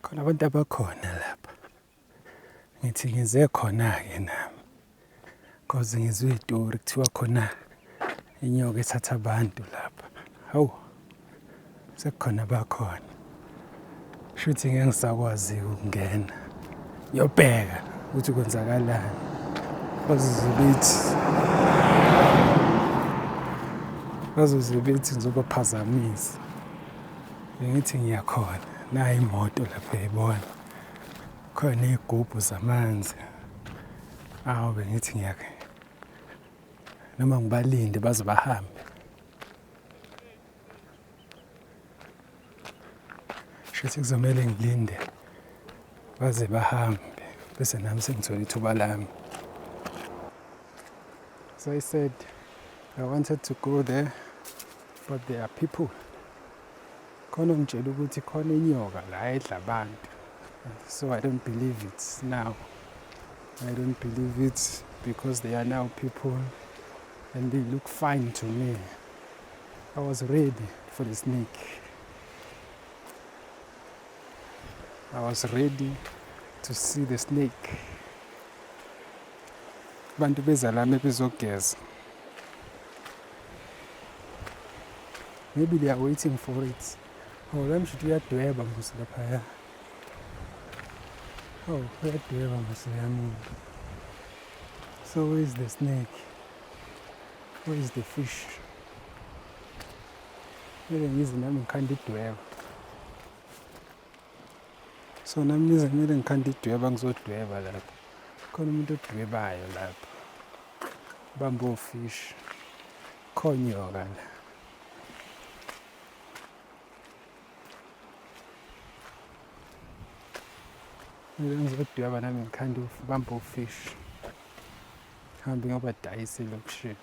Khona abantu abakhona lapha. Ngithi ngize khona-ke nami. Cause ngizwe itori kuthiwa khona inyoka ethatha abantu lapha. Hawu, sekukhona bakhona. Shuthi ngeke ngisakwazi ukungena. Ngiyobheka ukuthi kwenzakalani. Bazoze bethi ngizobaphazamisa. Bengithi ngiyakhona. Nayi imoto lapha uyayibona. Khona iy'gubhu zamanzi. Awu bengithi noma ngibalinde baze bahambe. Shuthi kuzomele ngilinde baze bahambe bese nami sengithola ithuba lami. So I said I wanted to go there, but there are people. Khona ngitshela ukuthi khona inyoka la edla abantu. So I don't believe it now. I don't believe it because they are now people and they look fine to me. I was ready for the snake. I was ready to see the snake. Bantu beza lami bezogeza. Maybe they are waiting for it. Oh, lami should uyadweba mbuzi laphaya. Oh, uyadweba mbuzi yami. So where is the snake? Where is the fish? Kumele ngize nami ngikhande idweba. So nami nize kumele ngikhande idweba ngizodweba lapha. Khona umuntu odwebayo lapha. Bamba ofish. Khonyoka la. Ngizodweba nami ngikhande bamba ofish. Hambe ngiyobadayisa elokishini.